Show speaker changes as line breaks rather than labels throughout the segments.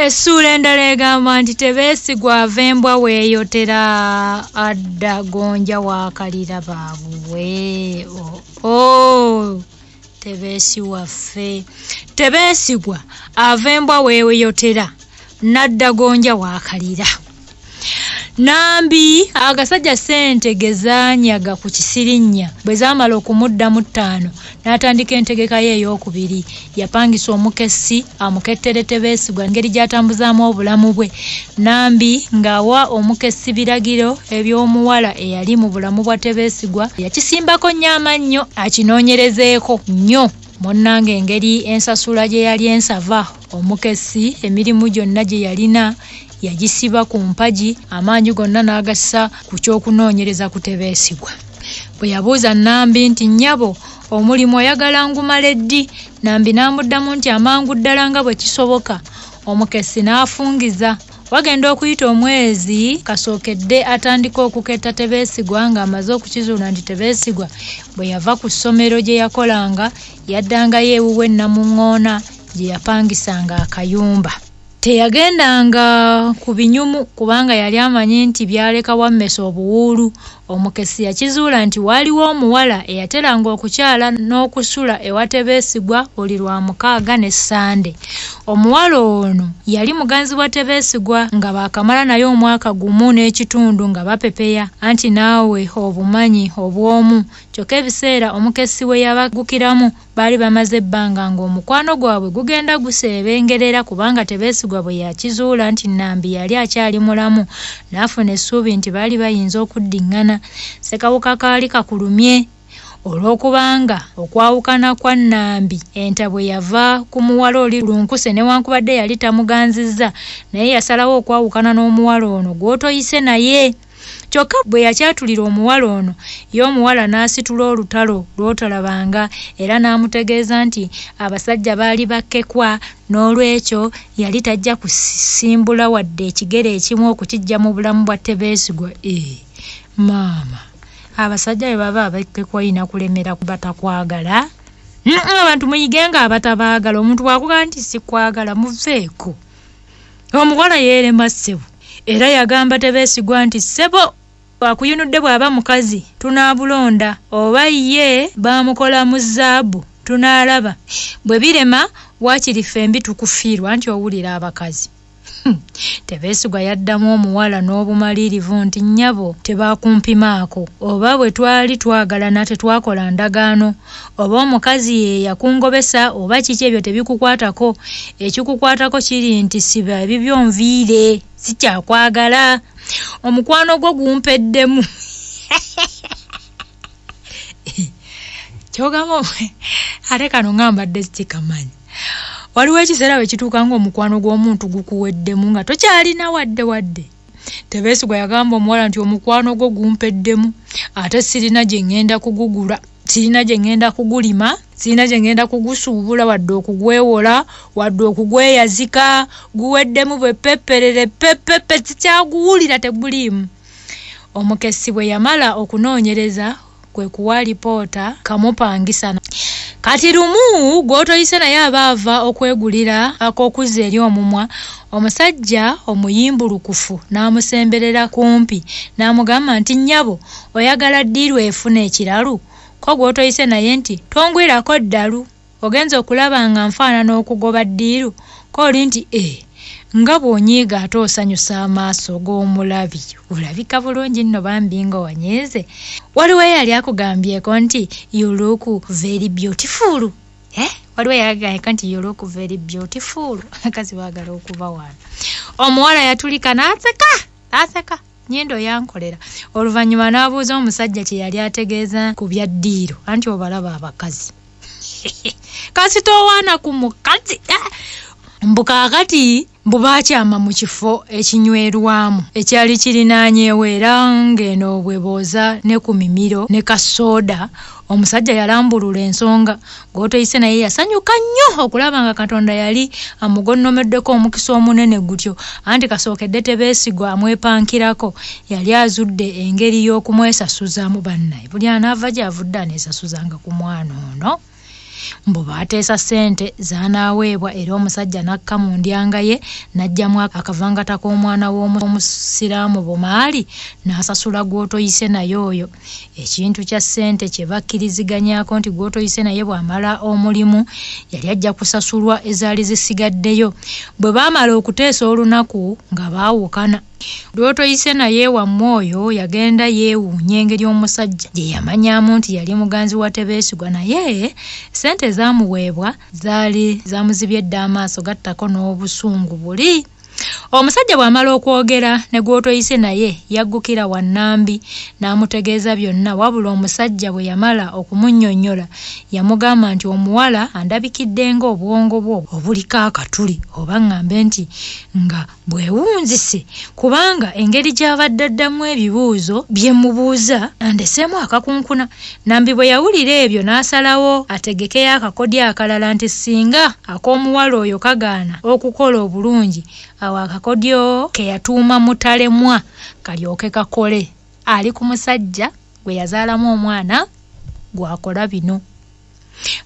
Essula endala egamba nti Tebeesigwa avembwa weeyotera adda gonja waakalira baabwe. Tebeesi waffe. Tebeesigwa avembwa weeyotera nadda gonja waakalira. Nambi agasajja ssente gezaanyaga ku Kisirinnya bwe zaamala okumuddamu 5 n'atandika entegeka ye ey'okubiri. Yapangisa omukessi amukettere Tebeesigwa ngeri gy'atambuzaamu obulamu bwe. Nambi ng'awa omukessi biragiro eby'omuwala eyali mu bulamu bwa Tebeesigwa yakisimbako nnyo amannyo akinoonyerezeeko nnyo. Munnange engeri ensasula gye yali ensava, omukessi emirimu gyonna gye yalina yagisiba ku mpagi, amaanyi gonna n'agassa ku ky'okunoonyereza ku Tebeesigwa. Bwe yabuuza Nambi nti nnyabo omulimu oyagala ngumala ddi, Nambi n'amuddamu nti amangu ddala nga bwe kisoboka. Omukessi n'afungiza. Wagenda okuyita omwezi kasookedde atandika okuketta Tebeesigwa ng'amaze okukizuula nti Tebeesigwa bwe yava ku ssomero gye yakolanga yaddangayo ewuwe Namuŋŋoona gye yapangisanga akayumba. Teyagendanga ku binyumu kubanga yali amanyi nti byaleka wammesa obuwuulu. Omukessi yakizuula nti waaliwo omuwala eyateranga okukyala n'okusula ewa Tebeesigwa buli lwa 6 ne Ssande. Omuwala ono yali muganzi wa Tebeesigwa nga baakamala naye omwaka gumu n'ekitundu nga bapepeya, anti naawe obumanyi obw'omu. Kyokka ebiseera omukessi we yabagukiramu baali bamaze ebbanga ng'omukwano gwabwe gugenda guseebengerera kubanga Tebeesigwa bwe yakizuula nti Nambi yali akyali mulamu n'afuna essuubi nti baali bayinza okuddiŋŋana. Ssekawuka kaali kakulumye olw'okubanga okwawukana kwa Nambi enta bwe yava ku muwala oli lunkuse newankubadde yali tamuganzizza naye yasalawo okwawukana n'omuwala ono gw'otoyise naye. Kyokka bwe yakyatulira omuwala ono ye omuwala n'asitula olutalo lw'otalabanga era n'amutegeeza nti abasajja baali bakkekwa n'olwekyo yali tajja kusimbula wadde ekigere ekimu okukiggya mu bulamu bwa Tebeesigwa. Maama, abasajja bwe baba abakkekwa olina kulemera batakwagala. Abantu muyigenga abatabaagala. Omuntu bw'akugamba nti sikwagala muveeko. Omuwala yeerema ssebo era yagamba Tebeesigwa nti ssebo akuyinudde bw'aba mukazi tunaabulonda oba ye baamukola mu zaabu tunaalaba. Bwe birema waakiri ffembi tukufiirwa nti owulira abakazi. Tebeesigwa yaddamu omuwala n'obumalirivu nti nnyabo tebaakumpimaako oba bwe twali twagalana tetwakola ndagaano oba omukazi ye yakungobesa oba kiki ebyo tebikukwatako. Ekikukwatako kiri nti siba ebibyo nviire sikyakwagala. Omukwano gwo gumpeddemu. Kyogamba ate kano ngambadde sikamanyi. Waliwo ekiseera bwe kituuka ng'omukwano gw'omuntu gukuweddemu nga tokyalina wadde. Tebeesigwa yagamba omuwala nti omukwano gwo gumpeddemu ate sirina gye ŋŋenda kugugula, sirina gye ŋŋenda kugulima, sirina gye ŋŋenda kugusuubula wadde okugwewola wadde okugweyazika. Guweddemu bwe pepperere pepepe sikyaguwulira teguliimu. Omukessi bwe yamala okunoonyereza kwe kuwa lipoota kamupangisa. Kati lumu gw'otoyise naye aba ava okwegulira ak'okuzza eri omumwa. Omusajja omuyimbulukufu n'amusemberera kumpi n'amugamba nti nnyabo oyagala ddiiru efuna ekiralu? Ko gw'otoyise naye nti tongwirako ddalu ogenza okulaba nga nfaanana okugoba ddiiru? Ko oli nti nga bw'onyiiga ate osanyusa amaaso g'omulabi olabika bulungi nno bambi nga wanyeeze. Waliwo eyali akugambyeko nti you look very beautiful. Waliwo eyagambye nti you look very beautiful. Akazi baagala okuva wano. Omuwala yatulika n'aseka nnyindo yankolera. Oluvannyuma n'abuuza omusajja kye yali ategeeza ku bya ddiiro anti obalaba abakazi. Kasita owaana ku mukazi mbukakati mbubakyama mu kifo ekinywerwamu ekyali kirinaanyeewo era ng'eno bwe booza ne ku mimiro ne kasooda. Omusajja yalambulula ensonga gw'otoyise naye yasanyuka nnyo okulaba nga Katonda yali amugonnomeddeko omukisa omunene gutyo anti kasookedde Tebeesigwa amwepankirako yali azudde engeri y'okumwesasuzaamu bannaye. Buli anaava gy'avudde aneesasuzanga ku mwana ono. mbu baateesa ssente zaanaaweebwa era omusajja n'akka mu ndyanga ye n'ajjamu akavangata k'omwana w'omusiraamu Bumaali n'asasula gw'otoyise naye oyo. Ekintu kya ssente kye bakkiriziganyaako nti gw'otoyise naye bw'amala omulimu yali ajja kusasulwa ezaali zisigaddeyo. Bwe baamala okuteesa olunaku nga baawukana, gw'otoyise naye wammwe oyo yagenda yeewuunya engeri omusajja gye yamanyaamu nti yali muganzi wa Tebeesigwa, naye ssente zaamuweebwa zaali zaamuzibye dda amaaso gattako n'obusungu buli. Omusajja bw'amala okwogera ne gw'otoyise naye yaggukira wa Nambi n'amutegeeza byonna, wabula omusajja bwe yamala okumunnyonnyola yamugamba nti omuwala andabikidde ng'obwongo bwo obuliko akatuli, oba ŋŋambe nti nga bwewunzise, kubanga engeri gy'abadde addamu ebibuuzo bye mubuuza andeseemu akakunkuna. Nambi bwe yawulira ebyo n'asalawo ategekeyo akakodyo akalala nti singa ak'omuwala oyo kagaana okukola obulungi, awo akakodyo ke yatuuma Mutalemwa kalyoke kakole. Ali ku musajja gwe yazaalamu omwana gwakola bino.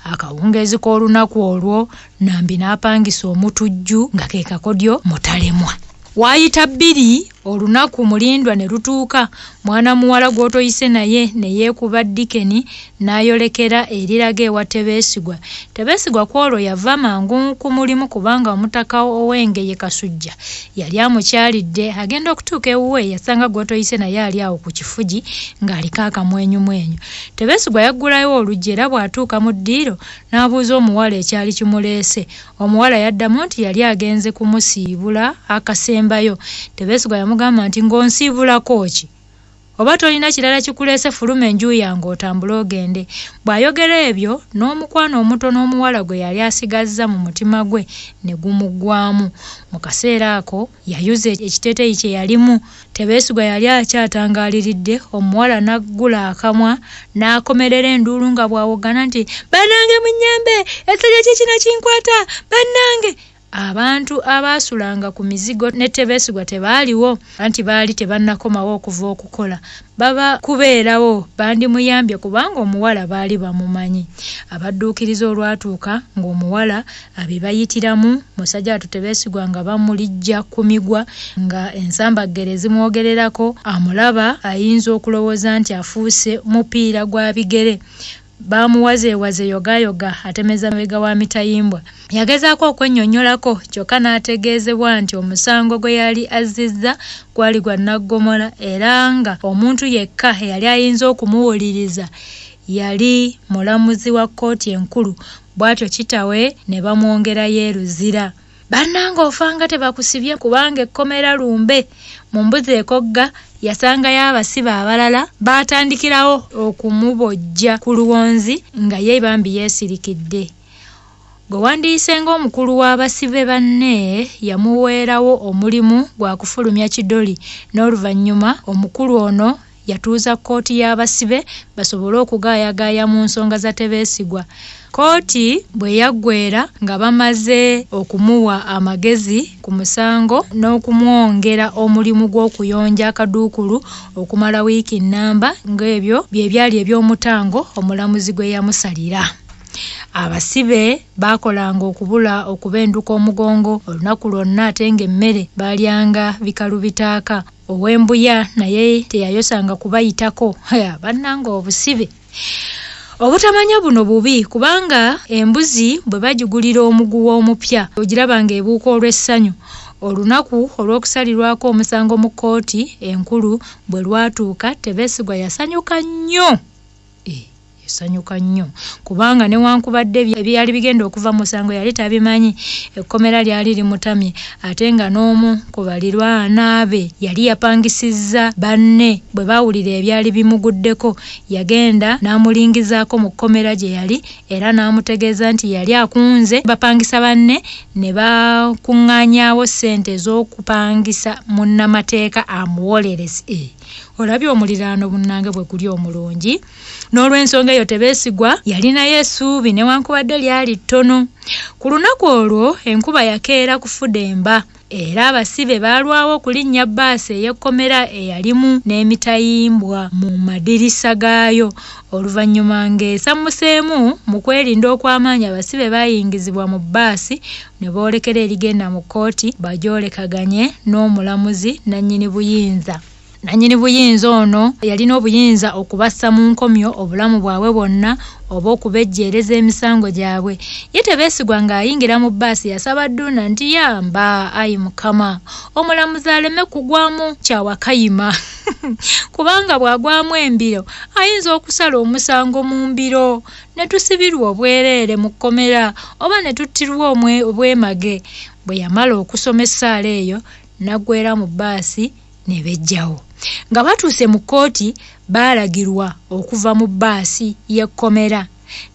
Akawungeezi k'olunaku olwo Nambi n'apangisa omutujju nga ke kakodyo Mutalemwa. Waayita 2 olunaku mulindwa ne lutuuka, mwana muwala gw'otoyise naye ne yeekuba Dikeni n'ayolekera eriraga ewa Tebeesigwa. Tebeesigwa kwolwo yava mangu ku mulimu kubanga omutaka Owenge ye Kasujja yali amukyalidde. Agenda okutuuka ewuwe yasanga gw'otoyise naye ali awo ku kifugi ng'aliko akamwenyumwenyu. Tebeesigwa yaggulayo oluggi era bw'atuuka mu ddiiro n'abuuza omuwala ekyali kimuleese. Omuwala yaddamu nti yali agenze kumusiibula akasembayo. Tebeesigwa yamugamba nti ng'onsiibulako ki? Oba tolina kirala kikuleese fuluma enju yange otambule ogende. Bw'ayogera ebyo n'omukwano omutono omuwala gwe yali asigazza mu mutima gwe ne gumuggwamu. Mu kaseera ako yayuza ekiteeteeyi kye yalimu. Tebeesigwa yali akyatangaaliridde, omuwala n'aggula akamwa n'akomerera enduulu nga bw'awogana nti bannange munnyambe, ekiryo kye kino kinkwata bannange. Abantu abaasulanga ku mizigo ne Tebeesigwa tebaaliwo, anti baali tebannakomawo okuva okukola. Baba kubeerawo bandimuyambye kubanga omuwala baali bamumanyi. Abadduukiriza olwatuuka ng'omuwala abibayitiramu, Musajjatu Tebeesigwa nga bamulijja ku migwa nga ensambaggere zimwogererako, amulaba ayinza okulowooza nti afuuse mupiira gwa bigere. Baamuwazeewaze yogayoga atemeza mabega wa mitayimbwa. Yagezaako okwennyonnyolako kyokka n'ategeezebwa nti omusango gwe yali azzizza gwali gwa naggomola era nga omuntu yekka eyali ayinza okumuwuliriza yali mulamuzi wa kkooti enkulu. Bw'atyo Kitawe ne bamwongerayo eruzira. Bannanga ofanga tebakusibye kubanga ekkomera lumbe. Mu mbuzi ekogga yasangayo abasibe abalala baatandikirawo okumubojja ku luwonzi nga ye bambi yeesirikidde. Gwe wandiise ng'omukulu w'abasibe banne yamuweerawo omulimu gwa kufulumya kidoli, n'oluvannyuma omukulu ono yatuuza kkooti y'abasibe basobole okugaayagaaya mu nsonga za Tebeesigwa. Kkooti bwe yaggweera nga bamaze okumuwa amagezi ku musango n'okumwongera omulimu gw'okuyonja akaduukulu okumala wiiki nnamba, ng'ebyo bye byali eby'omutango omulamuzi gwe yamusalira. Abasibe baakolanga okubula okubenduka omugongo olunaku lwonna ate ng'emmere baalyanga bikalu bitaaka. Ow'embuya naye teyayosanga kubayitako. Bannanga obusibe obutamanya buno bubi kubanga embuzi bwe bagigulira omuguwa omupya ogirabanga ebuuka olw'essanyu. Olunaku olw'okusalirwako omusango mu kkooti enkulu bwe lwatuuka, Tebeesigwa yasanyuka nnyo. Yasanyuka nnyo kubanga newankubadde ebyali bigenda okuva mu musango yali tabimanyi. Ekkomera lyali limutamye ate nga n'omu ku balirwana be yali yapangisizza banne. Bwe baawulira ebyali bimuguddeko yagenda n'amulingizaako mu kkomera gye yali era n'amutegeeza nti yali akunze. Bapangisa banne ne bakuŋŋaanyaawo ssente ez'okupangisa munnamateeka amuwolereze. Olabye omuliraano bunnange bwe guli omulungi. N'olw'ensonga eyo Tebeesigwa yalinayo essuubi newankubadde lyali ttono. Ku lunaku olwo enkuba yakeera kufudemba era abasibe baalwawo okulinnya bbaasi ey'ekkomera eyalimu n'emitayimbwa mu madirisa gaayo. Oluvannyuma ng'esammuseemu mu kwerinda okw'amaanyi abasibe baayingizibwa mu bbaasi ne boolekera erigenda mu kkooti bagyolekaganye n'omulamuzi nannyini buyinza. Nannyini buyinza ono yalina obuyinza okubassa mu nkomyo obulamu bwabwe bwonna oba okubejjeereza emisango gyabwe. Ye Tebeesigwa ng'ayingira mu bbaasi yasaba Dduna nti yamba ayi Mukama omulamuzi aleme kugwamu kyawakayima kubanga bw'agwamu embiro ayinza okusala omusango mu mbiro ne tusibirwa obwereere mu kkomera oba ne tuttirwa obwemage. Bwe yamala okusoma essaala eyo n'aggweera mu bbaasi ne bejjawo. Nga batuuse mu kkooti baalagirwa okuva mu bbaasi y'ekkomera.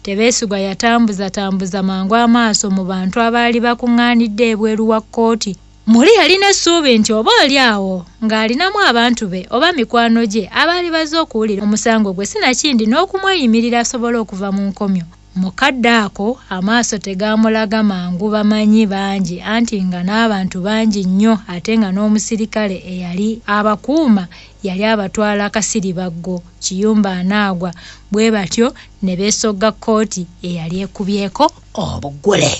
Tebeesigwa yatambuza mangu amaaso mu bantu abaali bakuŋŋaanidde ebweru wa kkooti. Muli yalina essuubi nti oba oli awo ng'alinamu abantu be oba mikwano gye abaali bazze okuwulira omusango gwe sinakindi n'okumweyimirira asobole okuva mu nkomyo. Mukadde ako amaaso tegaamulaga mangu bamanyi bangi anti nga n'abantu bangi nnyo ate nga n'omusirikale eyali abakuuma yali abatwala akasiribaggo Kiyumba anaagwa. Bwe batyo ne beesogga kkooti eyali ekubyeko obugule.